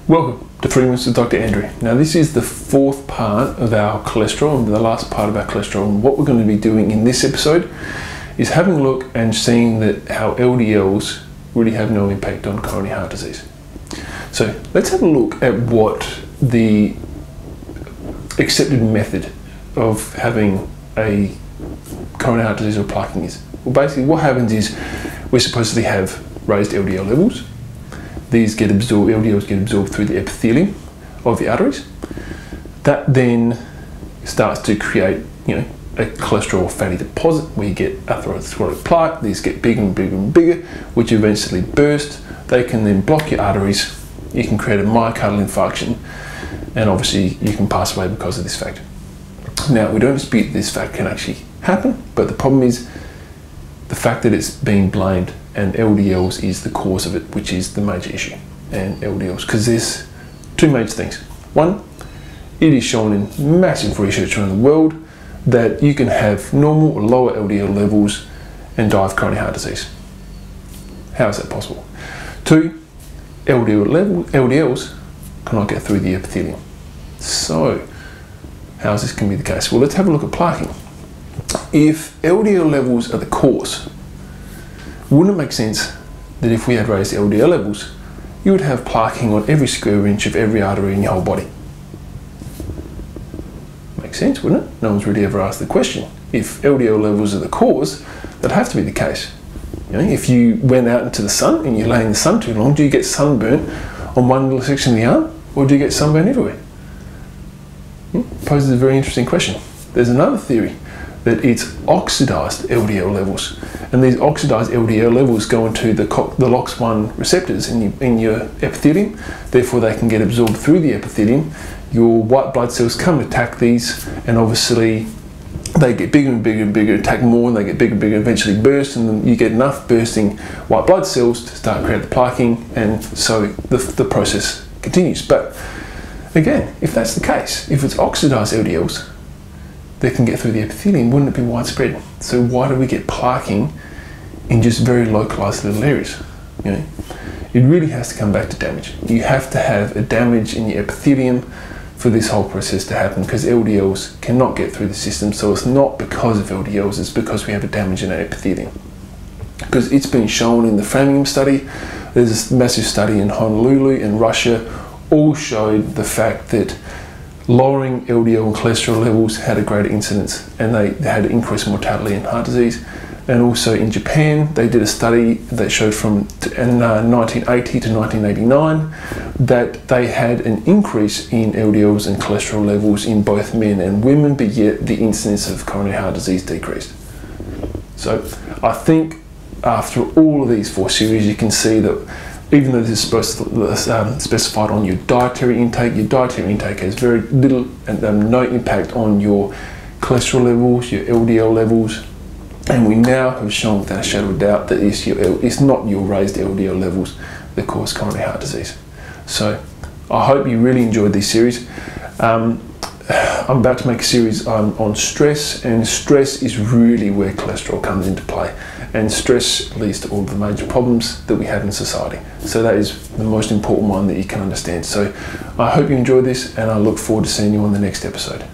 Welcome to 3 Minutes with Dr. Andrew. Now this is the fourth part of our cholesterol, and the last part of our cholesterol. And what we're going to be doing in this episode is having a look and seeing that our LDLs really have no impact on coronary heart disease. So let's have a look at what the accepted method of having a coronary heart disease or plaquing is. Well, basically what happens is we supposedly have raised LDL levels. These get absorbed, LDLs get absorbed through the epithelium of the arteries. That then starts to create, a cholesterol fatty deposit where you get atherosclerotic plaque. These get bigger and bigger and bigger, which eventually burst. They can then block your arteries. You can create a myocardial infarction, and obviously you can pass away because of this fact. Now, we don't dispute this fact can actually happen, but the problem is the fact that it's being blamed and LDLs is the cause of it, which is the major issue. And LDLs, because there's two major things. One, it is shown in massive research around the world that you can have normal or lower LDL levels and die of coronary heart disease. How is that possible? Two, LDLs cannot get through the epithelium. So, how is this going to be the case? Well, let's have a look at plaquing. If LDL levels are the cause, wouldn't it make sense that if we had raised LDL levels, you would have plaquing on every square inch of every artery in your whole body? Makes sense, wouldn't it? No one's really ever asked the question. If LDL levels are the cause, that'd have to be the case. If you went out into the sun and you lay in the sun too long, do you get sunburnt on one little section of the arm, or do you get sunburn everywhere? Poses a very interesting question. There's another theory that it's oxidized LDL levels, and these oxidized LDL levels go into the LOX1 receptors in your epithelium. Therefore, they can get absorbed through the epithelium. Your white blood cells come and attack these, and obviously they get bigger and bigger and bigger, attack more, and they get bigger and bigger, eventually burst, and then you get enough bursting white blood cells to start creating the plaquing, and so the process continues. But again, if that's the case, if it's oxidized LDLs that can get through the epithelium, wouldn't it be widespread? So why do we get plaquing in just very localized little areas? It really has to come back to damage. You have to have a damage in your epithelium for this whole process to happen, because LDLs cannot get through the system. So it's not because of LDLs, it's because we have a damage in our epithelium. Because it's been shown in the Framingham study, there's a massive study in Honolulu in Russia, all showed the fact that lowering LDL and cholesterol levels had a greater incidence, and they had increased mortality in heart disease. And also in Japan, they did a study that showed from 1980 to 1989 that they had an increase in LDLs and cholesterol levels in both men and women, but yet the incidence of coronary heart disease decreased. So I think after all of these 4 series, you can see that even though this is specified on your dietary intake has very little and no impact on your cholesterol levels, your LDL levels, and we now have shown without a shadow of doubt that it's not your raised LDL levels that cause coronary heart disease. So I hope you really enjoyed this series. I'm about to make a series on stress, and stress is really where cholesterol comes into play. And stress leads to all the major problems that we have in society. So that is the most important one that you can understand. So I hope you enjoyed this, and I look forward to seeing you on the next episode.